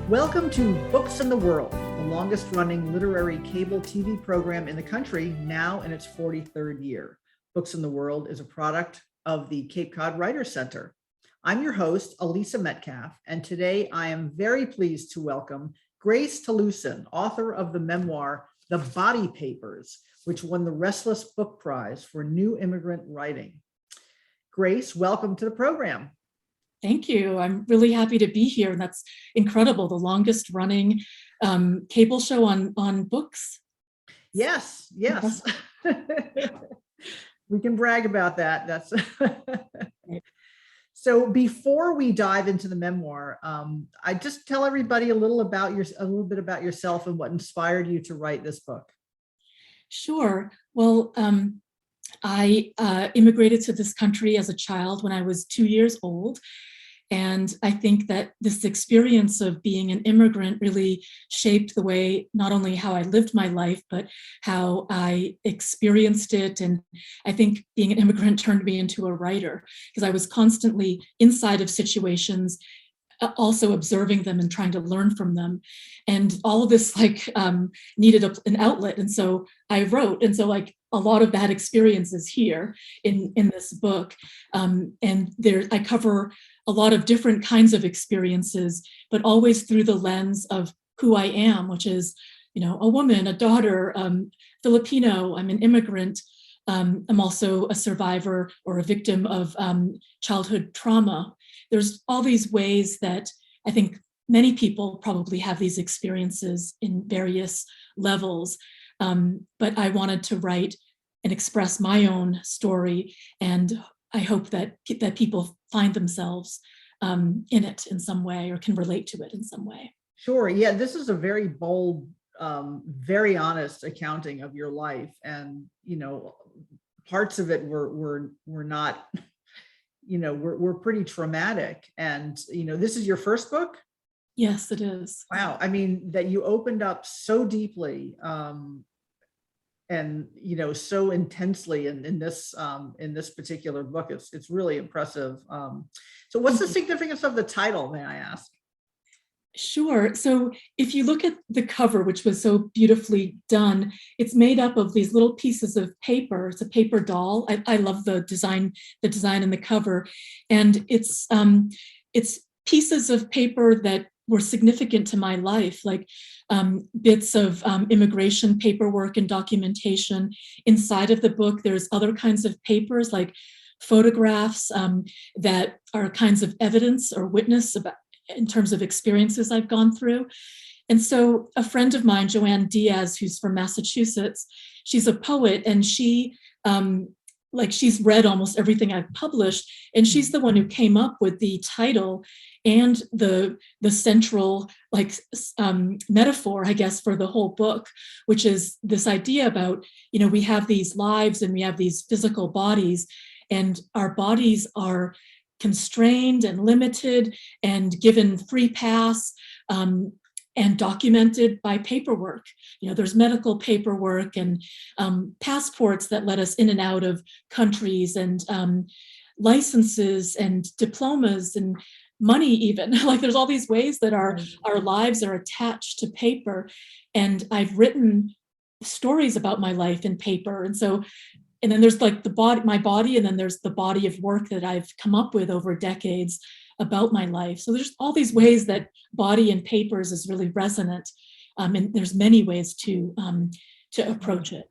Welcome to Books in the World, the longest running literary cable TV program in the country, now in its 43rd year. Books in the World is a product of the Cape Cod Writers Center. I'm your host, Elisa Metcalf, and today I am very pleased to welcome Grace Talusan, author of the memoir, The Body Papers, which won the Restless Book Prize for New Immigrant Writing. Grace, welcome to the program. Thank you. I'm really happy to be here. And that's incredible. The longest running cable show on books. Yes. We can brag about that. That's So before we dive into the memoir, I just tell everybody a little bit about yourself and what inspired you to write this book. Sure. Well, I immigrated to this country as a child when I was 2 years old. And I think that this experience of being an immigrant really shaped the way, not only how I lived my life, but how I experienced it. And I think being an immigrant turned me into a writer because I was constantly inside of situations, also observing them and trying to learn from them. And all of this needed an outlet. And so I wrote. And so a lot of that experience is here in this book. And I cover a lot of different kinds of experiences, but always through the lens of who I am, which is, a woman, a daughter, Filipino, I'm an immigrant. I'm also a survivor or a victim of childhood trauma. There's all these ways that I think many people probably have these experiences in various levels. But I wanted to write and express my own story, and I hope that people find themselves in it in some way or can relate to it in some way. Sure. Yeah, this is a very bold, very honest accounting of your life, and parts of it were not, were pretty traumatic. And this is your first book? Yes, it is. Wow. I mean, that you opened up so deeply, and so intensely in this particular book. It's really impressive. So what's the significance of the title, may I ask? Sure. So if you look at the cover, which was so beautifully done, it's made up of these little pieces of paper. It's a paper doll. I love the design in the cover. And it's pieces of paper that were significant to my life, like bits of immigration paperwork and documentation. Inside of the book, there's other kinds of papers like photographs that are kinds of evidence or witness about in terms of experiences I've gone through. And so a friend of mine, Joanne Diaz, who's from Massachusetts, she's a poet, and she's read almost everything I've published, and she's the one who came up with the title and the central metaphor, I guess, for the whole book, which is this idea about, we have these lives and we have these physical bodies, and our bodies are constrained and limited and given free pass and documented by paperwork. There's medical paperwork and passports that let us in and out of countries, and licenses and diplomas and money even. There's all these ways that our lives are attached to paper. And I've written stories about my life in paper. And then there's my body, and then there's the body of work that I've come up with over decades about my life. So there's all these ways that body and papers is really resonant. And there's many ways to approach it.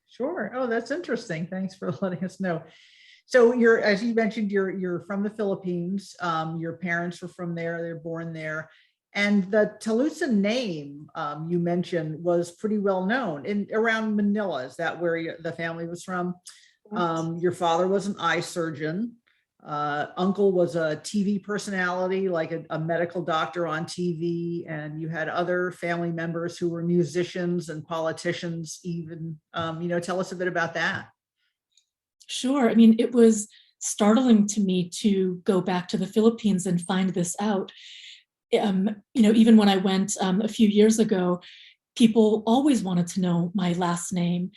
Sure. Oh, that's interesting. Thanks for letting us know. So as you mentioned, you're from the Philippines. Your parents were from there. They're born there. And the Talusan name you mentioned was pretty well known around Manila. Is that where the family was from? Right. Your father was an eye surgeon. Uncle was a TV personality, like a medical doctor on TV. And you had other family members who were musicians and politicians even. Tell us a bit about that. Sure. I mean, it was startling to me to go back to the Philippines and find this out. Even when I went a few years ago, people always wanted to know my last name,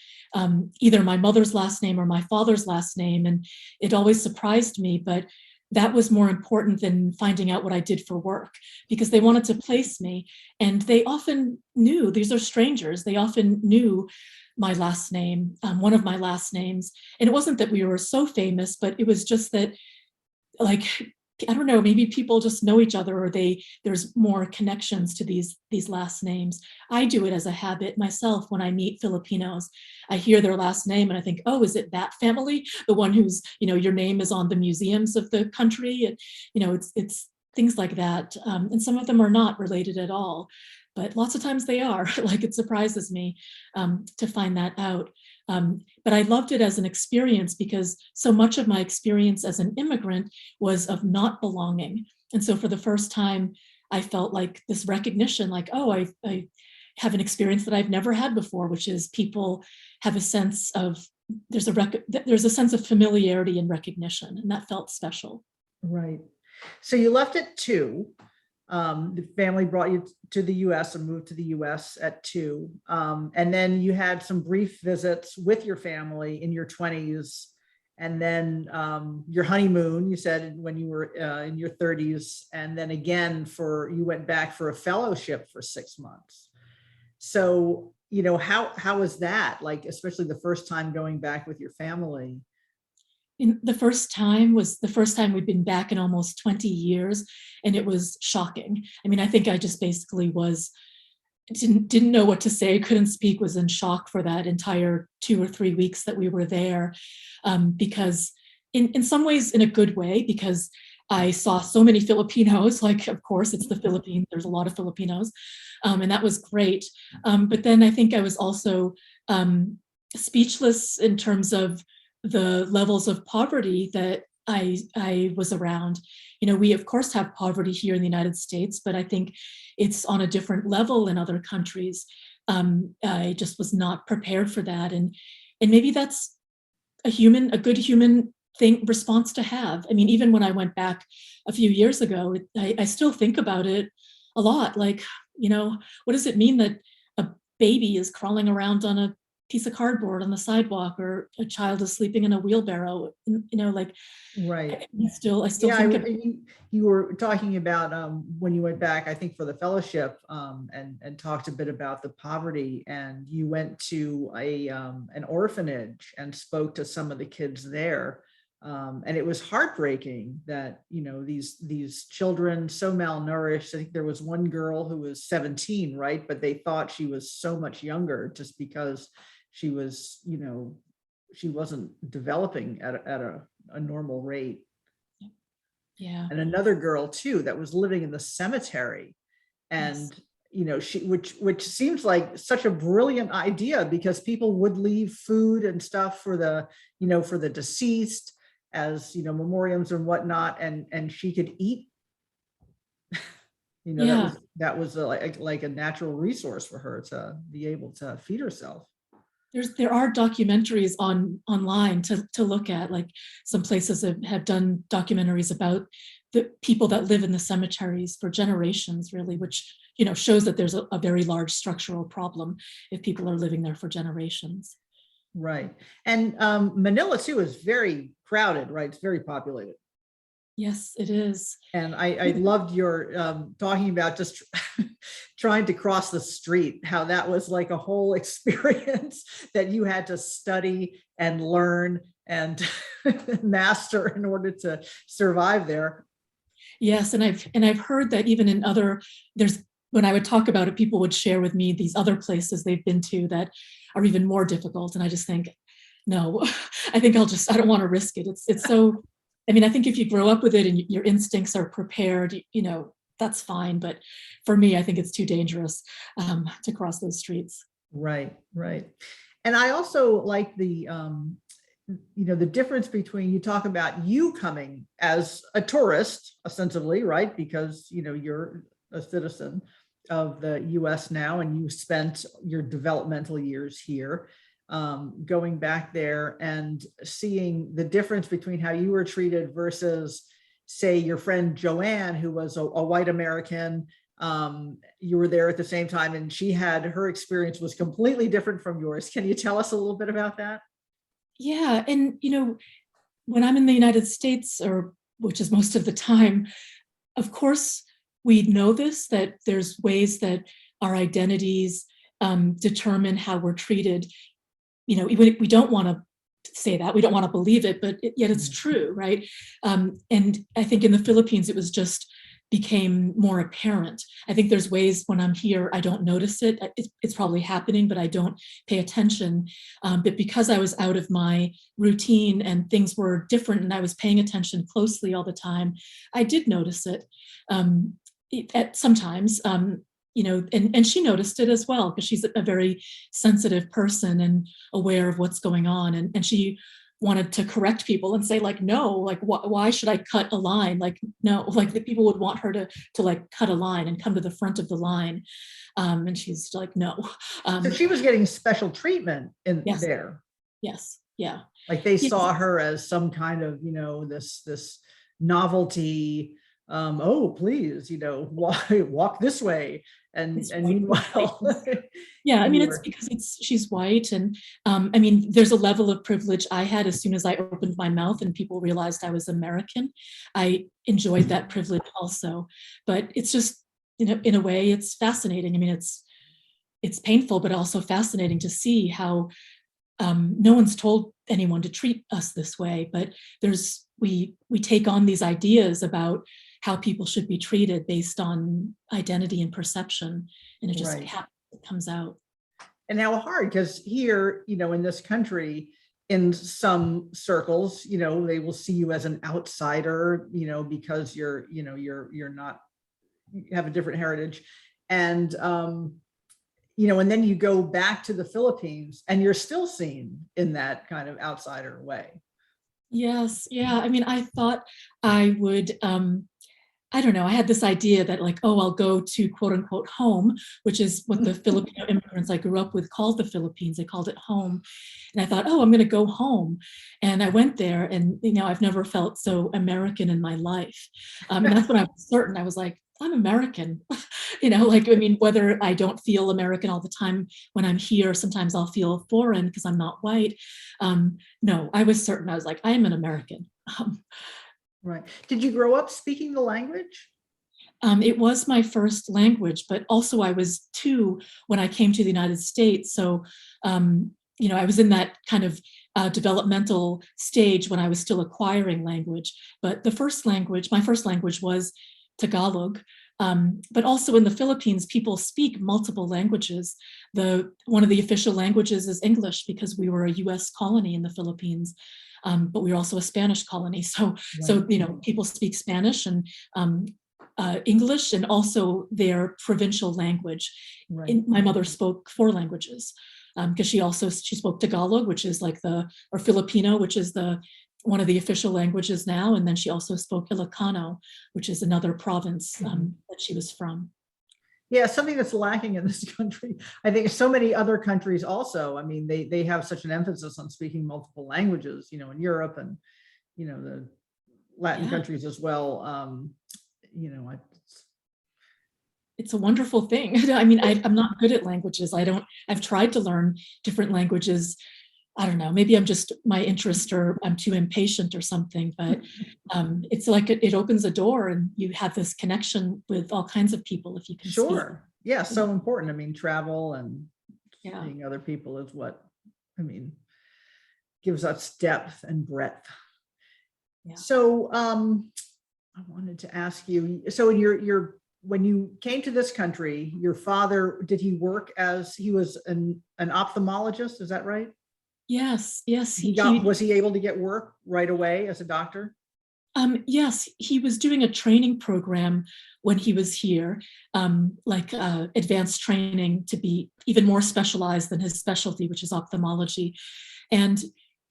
either my mother's last name or my father's last name. And it always surprised me. But that was more important than finding out what I did for work, because they wanted to place me. And they often knew, these are strangers, they often knew my last name, one of my last names. And it wasn't that we were so famous, but it was just that, like, I don't know, maybe people just know each other, or there's more connections to these last names. I do it as a habit myself. When I meet Filipinos, I hear their last name and I think, oh, is it that family? The one who's, your name is on the museums of the country. And, it's things like that. And some of them are not related at all, but lots of times they are. Like, it surprises me to find that out. But I loved it as an experience, because so much of my experience as an immigrant was of not belonging. And so for the first time, I felt like this recognition, like, oh, I have an experience that I've never had before, which is people have a sense of, there's a sense of familiarity and recognition, and that felt special. Right. So you left at 2. The family brought you to the US and moved to the US at 2. And then you had some brief visits with your family in your 20s. And then your honeymoon, you said, when you were in your 30s. And then again, you went back for a fellowship for 6 months. So, how was that? Like, especially the first time going back with your family? The first time was the first time we'd been back in almost 20 years, and it was shocking. I mean, I think I just basically didn't know what to say, couldn't speak, was in shock for that entire 2 or 3 weeks that we were there, because in some ways, in a good way, because I saw so many Filipinos. Like, of course, it's the Philippines, there's a lot of Filipinos, and that was great. But then I think I was also speechless in terms of the levels of poverty that I was around. We of course have poverty here in the United States, but I think it's on a different level in other countries. I just was not prepared for that, and maybe that's a good human response to have. I mean, even when I went back a few years ago, I still think about it a lot. Like, what does it mean that a baby is crawling around on a piece of cardboard on the sidewalk, or a child is sleeping in a wheelbarrow? Like, Right. I still Yeah, think of. you were talking about when you went back, I think for the fellowship, and talked a bit about the poverty, and you went to an orphanage and spoke to some of the kids there, and it was heartbreaking that these children so malnourished. I think there was one girl who was 17, right? But they thought she was so much younger just because she was, she wasn't developing at a normal rate. Yeah. And another girl too that was living in the cemetery, and she, which seems like such a brilliant idea, because people would leave food and stuff for the deceased as memoriams and whatnot, and she could eat. Yeah. that was like a natural resource for her to be able to feed herself. There are documentaries online to look at. Like, some places have done documentaries about the people that live in the cemeteries for generations, really, which shows that there's a very large structural problem if people are living there for generations. Right. And Manila too is very crowded, right? It's very populated. Yes, it is. And I loved your talking about just trying to cross the street, how that was like a whole experience that you had to study and learn and master in order to survive there. Yes, and I've heard that even in when I would talk about it, people would share with me these other places they've been to that are even more difficult. And I just think, no, I think I don't want to risk it. It's so, I mean, I think if you grow up with it and your instincts are prepared, that's fine. But for me, I think it's too dangerous to cross those streets. Right, right. And I also like the difference between, you talk about you coming as a tourist, ostensibly, right? Because, you're a citizen of the US now, and you spent your developmental years here, going back there and seeing the difference between how you were treated versus, say, your friend Joanne, who was a white American. You were there at the same time, and her experience was completely different from yours. Can you tell us a little bit about that? Yeah. And, when I'm in the United States, or which is most of the time, of course, we know this, that there's ways that our identities determine how we're treated. We don't want to say that, we don't want to believe it, but yet it's true, right? And I think in the Philippines, it was just became more apparent. I think there's ways when I'm here, I don't notice it. It's probably happening, but I don't pay attention. But because I was out of my routine and things were different and I was paying attention closely all the time, I did notice it at sometimes. And she noticed it as well, because she's a very sensitive person and aware of what's going on. And she wanted to correct people and say, like, no, like, why should I cut a line? Like, no, like the people would want her to like cut a line and come to the front of the line. And she's like, no. So she was getting special treatment in Yes. there. Yes. Yeah. Like they Yes. saw her as some kind of, this novelty. Oh, please, walk this way. And meanwhile, yeah, I mean, it's because she's white. And I mean, there's a level of privilege I had as soon as I opened my mouth and people realized I was American. I enjoyed that privilege also. But it's just, in a way, it's fascinating. I mean, it's painful, but also fascinating to see how no one's told anyone to treat us this way. But we take on these ideas about how people should be treated based on identity and perception, and it just happens, it comes out. And how hard, because here, in this country, in some circles, they will see you as an outsider, because you're not, you have a different heritage. And and then you go back to the Philippines and you're still seen in that kind of outsider way. Yes. Yeah. I mean, I thought I would, I don't know, I had this idea that, like, oh, I'll go to quote unquote home, which is what the Filipino immigrants I grew up with called the Philippines. They called it home. And I thought, oh, I'm going to go home. And I went there and, I've never felt so American in my life. And that's when I was certain. I was like, I'm American. I mean, whether I don't feel American all the time when I'm here, sometimes I'll feel foreign because I'm not white. No, I was certain. I was like, I am an American. Right. Did you grow up speaking the language? It was my first language, but also I was 2 when I came to the United States. So, I was in that kind of developmental stage when I was still acquiring language. But my first language was Tagalog. But also in the Philippines, people speak multiple languages. One of the official languages is English because we were a US colony in the Philippines. But we were also a Spanish colony. So people speak Spanish and English and also their provincial language. Right. My mother spoke 4 languages because she spoke Tagalog, which is like or Filipino, which is one of the official languages now. And then she also spoke Ilocano, which is another province that she was from. Yeah, something that's lacking in this country. I think so many other countries also, I mean, they have such an emphasis on speaking multiple languages, in Europe and, the Latin countries as well. It's a wonderful thing. I mean, I'm not good at languages. I've tried to learn different languages. I don't know, maybe I'm just my interest or I'm too impatient or something, but it's like it opens a door and you have this connection with all kinds of people if you can speak. Sure. Yeah, so important. I mean, travel and seeing other people is what, gives us depth and breadth. Yeah. So I wanted to ask you, so in when you came to this country, your father, did he work he was an ophthalmologist? Is that right? Yes. Was he able to get work right away as a doctor? Yes, he was doing a training program when he was here, advanced training to be even more specialized than his specialty, which is ophthalmology. And,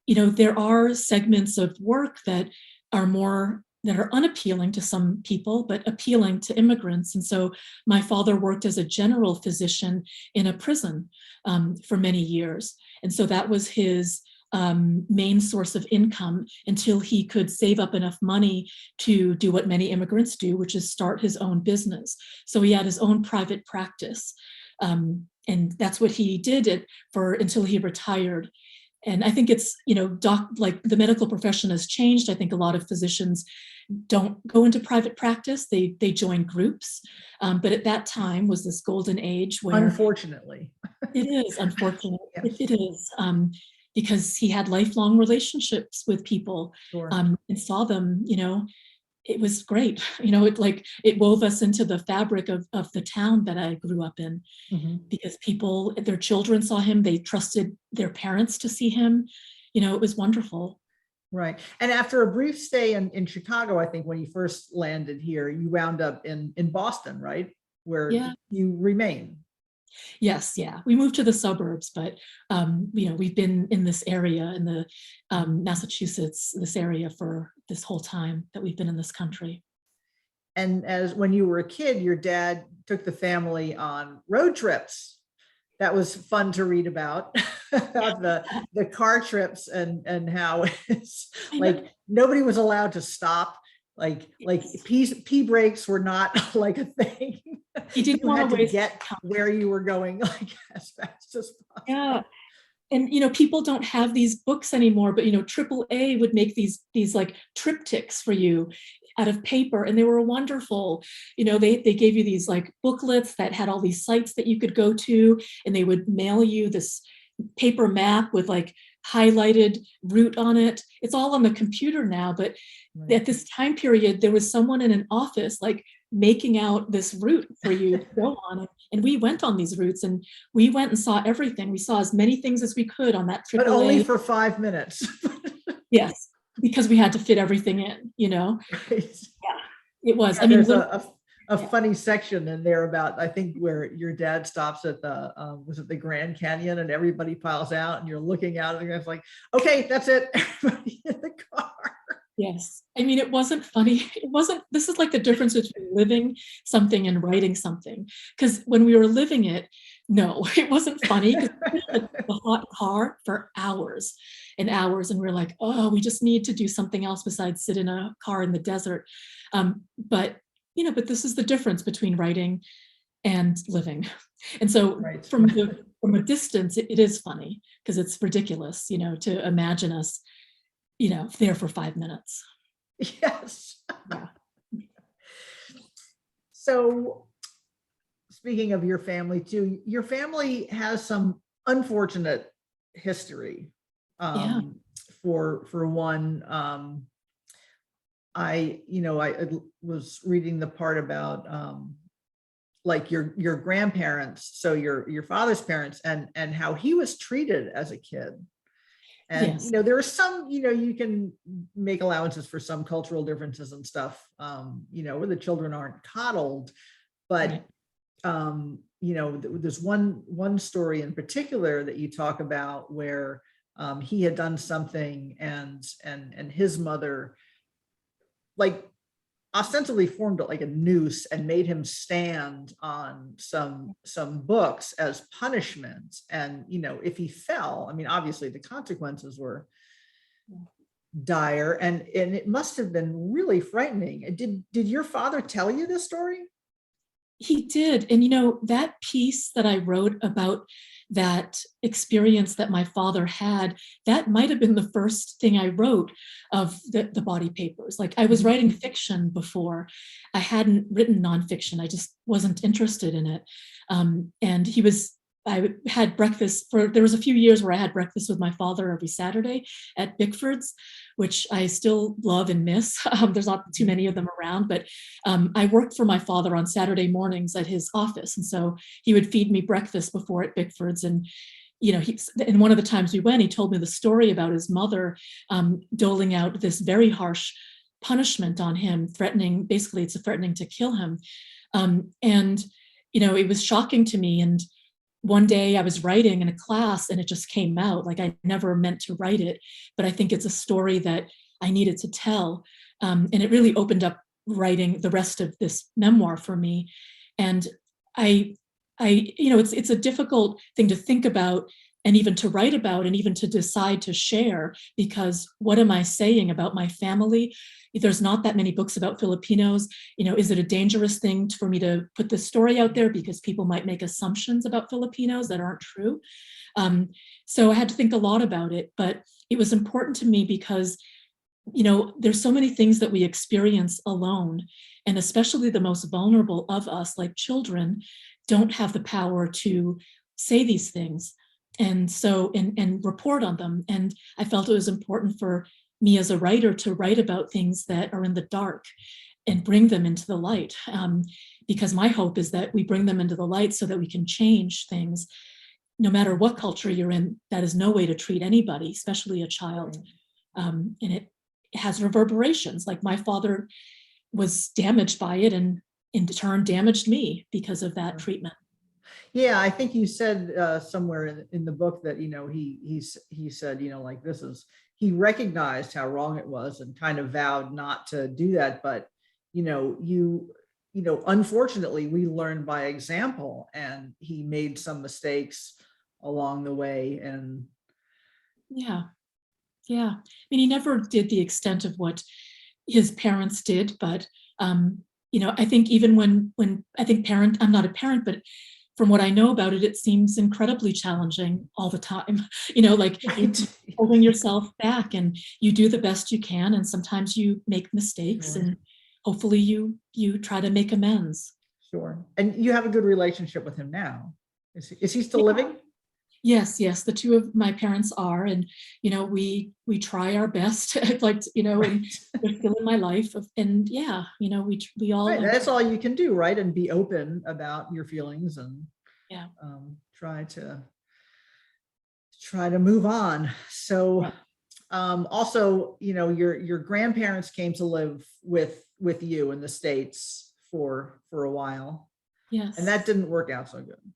there are segments of work that are unappealing to some people, but appealing to immigrants. And so my father worked as a general physician in a prison for many years. And so that was his main source of income until he could save up enough money to do what many immigrants do, which is start his own business. So he had his own private practice. And that's what he did until he retired. And I think it's, like the medical profession has changed. I think a lot of physicians don't go into private practice. They join groups. But at that time was this golden age where Unfortunately. it is unfortunate. Yes, It is, because he had lifelong relationships with people, sure. and saw them, it was great. It wove us into the fabric of the town that I grew up in, Mhm. because people, their children saw him, they trusted their parents to see him. It was wonderful. Right. And after a brief stay in Chicago, I think when you first landed here, you wound up in Boston, right? Where Yeah. you remain. Yes. Yeah. We moved to the suburbs, but we've been in this area, in the Massachusetts, this area for this whole time that we've been in this country. And as when you were a kid, your dad took the family on road trips. That was fun to read about, about the car trips and how it's I know. like nobody was allowed to stop. Like Yes. pee breaks were not like a thing. He didn't You want had to to waste get time. where you were going like as fast as Yeah. possible. And people don't have these books anymore, but AAA would make these like triptychs for you out of paper, and they were wonderful. They gave you these like booklets that had all these sites that you could go to, and they would mail you this paper map with like highlighted route on it. It's all on the computer now, but Right. at this time period, there was someone in an office like making out this route for you to go on. And we went on these routes, and we went and saw everything. We saw as many things as we could on that But only AAA. for 5 minutes. Yes, because we had to fit everything in. Right. Yeah, it was. Yeah, I mean, there's a yeah. funny section in there about, I think, where your dad stops at the was it the Grand Canyon, and everybody piles out and you're looking out and it's like, okay, that's it. Everybody in the car. Yes. I mean, it wasn't funny. This is like the difference between living something and writing something. Because when we were living it, no, it wasn't funny, because we were in the hot car for hours and hours. And we're like, oh, we just need to do something else besides sit in a car in the desert. But this is the difference between writing and living. And so Right. from a distance, it is funny, because it's ridiculous, to imagine us there for 5 minutes. Yes. Yeah. So speaking of your family too, your family has some unfortunate history. Yeah. For one, I was reading the part about like your grandparents, so your father's parents, and how he was treated as a kid. And Yes. there are some, you can make allowances for some cultural differences and stuff, where the children aren't coddled. But Right. there's one story in particular that you talk about where he had done something, and his mother like ostensibly formed like a noose and made him stand on some books as punishment. And if he fell, I mean, obviously the consequences were dire, and it must have been really frightening. Did your father tell you this story? He did. And that piece that I wrote about that experience that my father had, that might have been the first thing I wrote of the body papers. Like, I was writing fiction before. I hadn't written nonfiction. I just wasn't interested in it. And I had breakfast there was a few years where I had breakfast with my father every Saturday at Bickford's, which I still love and miss. There's not too many of them around, but I worked for my father on Saturday mornings at his office. And so he would feed me breakfast before at Bickford's. And, and one of the times we went, he told me the story about his mother doling out this very harsh punishment on him, basically it's threatening to kill him. And, it was shocking to me. And one day I was writing in a class and it just came out. Like, I never meant to write it, but I think it's a story that I needed to tell. And it really opened up writing the rest of this memoir for me. And it's a difficult thing to think about and even to write about and even to decide to share, because what am I saying about my family? There's not that many books about Filipinos. Is it a dangerous thing for me to put this story out there because people might make assumptions about Filipinos that aren't true? So I had to think a lot about it, but it was important to me because there's so many things that we experience alone, and especially the most vulnerable of us, like children, don't have the power to say these things and report on them. And I felt it was important for me as a writer to write about things that are in the dark and bring them into the light, because my hope is that we bring them into the light so that we can change things. No matter what culture you're in, that is no way to treat anybody, especially a child. And it has reverberations. Like my father was damaged by it, and in turn damaged me because of that treatment. Yeah, I think you said somewhere in the book that he said like he recognized how wrong it was and kind of vowed not to do that, but unfortunately we learned by example, and he made some mistakes along the way. And Yeah. I mean, he never did the extent of what his parents did, but I think even when I think I'm not a parent, but from what I know about it, it seems incredibly challenging all the time. Like you're holding yourself back, and you do the best you can, and sometimes you make mistakes, Sure. and hopefully you try to make amends. Sure. And you have a good relationship with him now. Is he still Yeah. living? Yes, the two of my parents are, and we try our best. Like and they're still in my life, and we all Right. That's all you can do, right? And be open about your feelings, and yeah. try to move on. So Yeah. also, your grandparents came to live with you in the States for a while, Yes. and that didn't work out so good.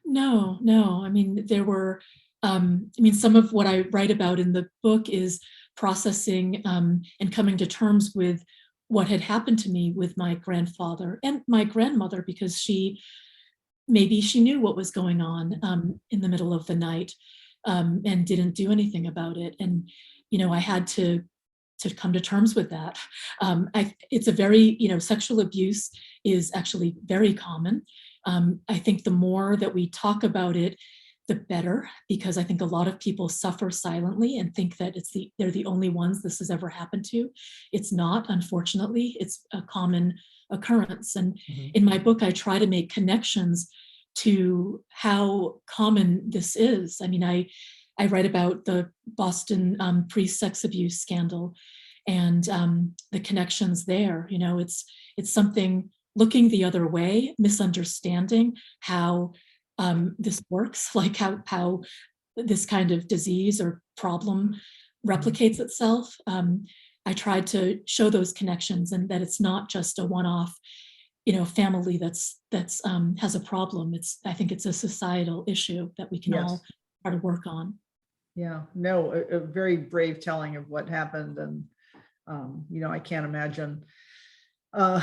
No. I mean, there were, some of what I write about in the book is processing and coming to terms with what had happened to me with my grandfather and my grandmother, because maybe she knew what was going on in the middle of the night, and didn't do anything about it. And, I had to come to terms with that. It's a very, sexual abuse is actually very common. I think the more that we talk about it, the better, because I think a lot of people suffer silently and think that they're the only ones this has ever happened to. It's not, unfortunately. It's a common occurrence. And in my book, I try to make connections to how common this is. I mean, I write about the Boston pre-sex abuse scandal and the connections there. It's something looking the other way, misunderstanding how this works, like how this kind of disease or problem replicates itself. I tried to show those connections, and that it's not just a one-off, family that's has a problem. I think it's a societal issue that we can all try to work on. Yeah, no, a very brave telling of what happened. And I can't imagine. So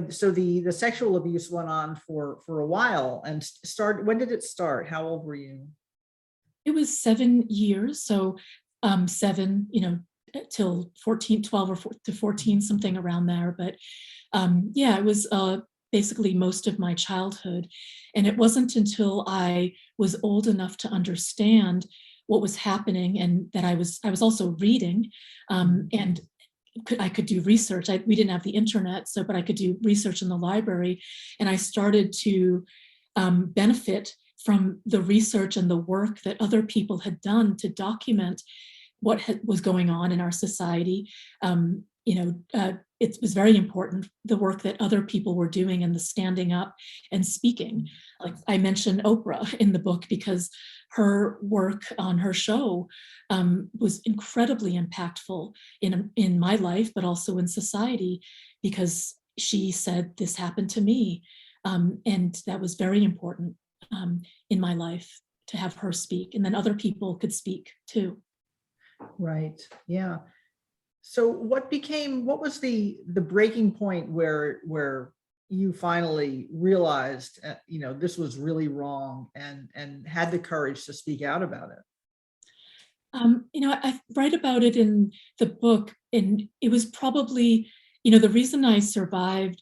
so the sexual abuse went on for a while, and when did it start? How old were you? It was 7 years. So 7, till 14, 12 or to 14, something around there. But it was basically most of my childhood. And it wasn't until I was old enough to understand what was happening, and that I was also reading, and I could do research. We didn't have the internet, but I could do research in the library, and I started to benefit from the research and the work that other people had done to document what was going on in our society. It was very important, the work that other people were doing and the standing up and speaking. Like I mentioned Oprah in the book because her work on her show was incredibly impactful in my life, but also in society, because she said, this happened to me. And that was very important in my life, to have her speak, and then other people could speak too. Right. Yeah. So what was the breaking point where you finally realized, this was really wrong, and had the courage to speak out about it? I write about it in the book, and it was probably, the reason I survived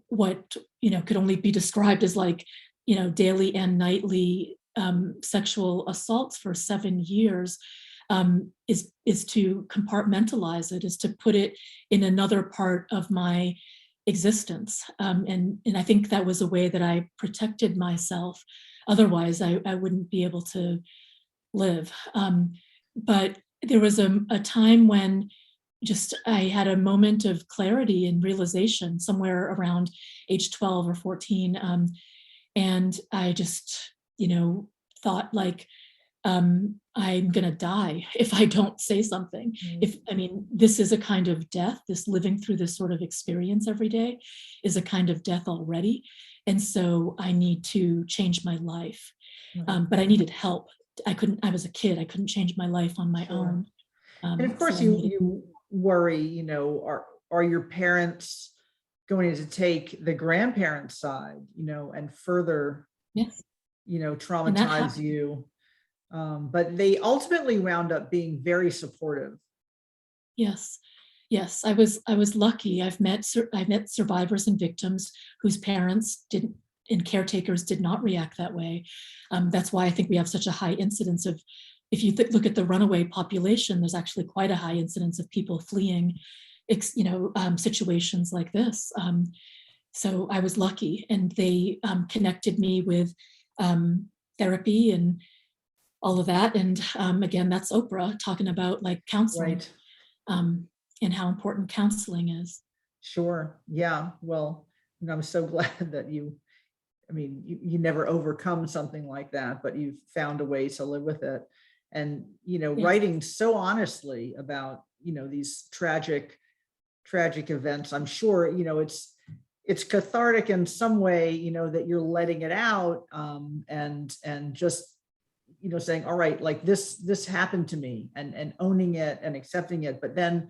what, could only be described as like, daily and nightly sexual assaults for 7 years, is to compartmentalize it, is to put it in another part of my existence. And I think that was a way that I protected myself. Otherwise, I wouldn't be able to live. But there was a time when just I had a moment of clarity and realization somewhere around age 12 or 14. And I just, thought like, I'm going to die if I don't say something. This is a kind of death. This living through this sort of experience every day is a kind of death already. And so I need to change my life. But I needed help. I was a kid. I couldn't change my life on my own. And of course, so you worry, are your parents going to take the grandparents' side, and further, yes, traumatize you? But they ultimately wound up being very supportive. Yes. Yes, I was lucky. I've met survivors and victims whose parents didn't, and caretakers did not react that way. That's why I think we have such a high incidence of, if you look at the runaway population, there's actually quite a high incidence of people fleeing, situations like this. So I was lucky, and they connected me with therapy and all of that. And again, that's Oprah talking about like counseling. Right. And how important counseling is. Sure. Yeah. Well, I'm so glad that you never overcome something like that, but you've found a way to live with it. And, Yes. writing so honestly about, these tragic events, I'm sure, it's cathartic in some way, that you're letting it out, and just, saying, all right, like this happened to me, and owning it and accepting it. But then,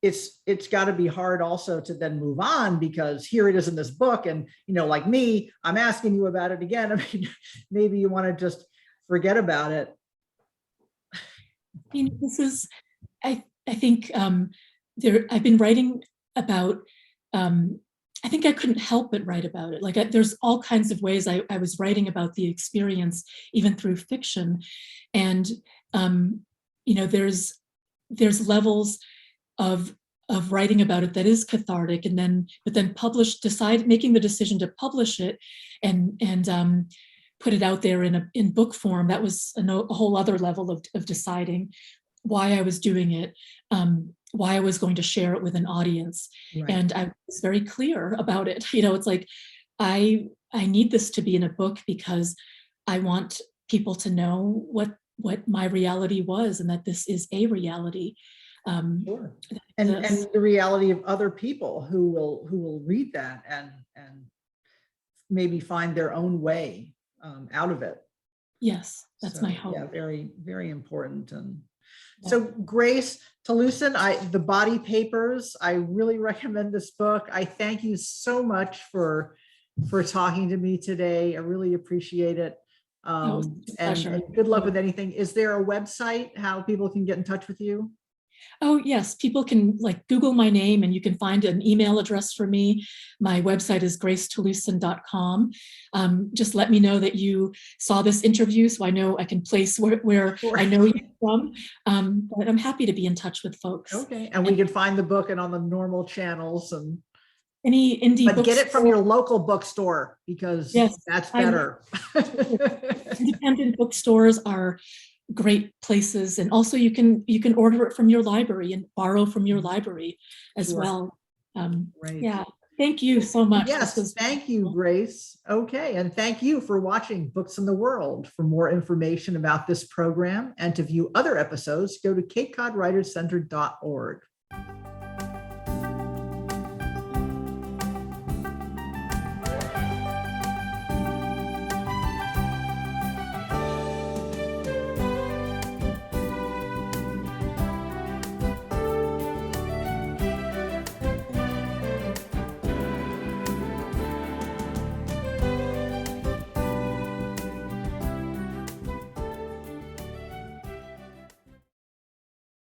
it's got to be hard also to then move on, because here it is in this book, and like me, I'm asking you about it again. Maybe you want to just forget about it. This is, I think I've been writing about, I think I couldn't help but write about it. Like there's all kinds of ways I was writing about the experience, even through fiction. And, there's levels of writing about it that is cathartic, and then making the decision to publish it and put it out there in book form. That was a whole other level of deciding why I was doing it, why I was going to share it with an audience. Right. And I was very clear about it. It's like, I need this to be in a book because I want people to know what my reality was, and that this is a reality. Sure. And the reality of other people who will read that and maybe find their own way out of it. Yes, that's my hope. Yeah, very, very important. And so, Grace Talusan, The Body Papers, I really recommend this book. I thank you so much for talking to me today. I really appreciate it. And good luck with anything. Is there a website how people can get in touch with you? Oh, yes. People can Google my name, and you can find an email address for me. My website is gracetalusan.com. Just let me know that you saw this interview, so I know I can place where sure. I know you from. But I'm happy to be in touch with folks. Okay. And we can find the book and on the normal channels and any indie bookstore. But get it from your local bookstore, because yes, that's better. Independent bookstores are great places, and also you can order it from your library and borrow from your library as sure. Well. Right. Yeah, thank you so much. Yes, thank you, Grace. Okay, and thank you for watching Books in the World. For more information about this program and to view other episodes, go to CapeCodWritersCenter.org.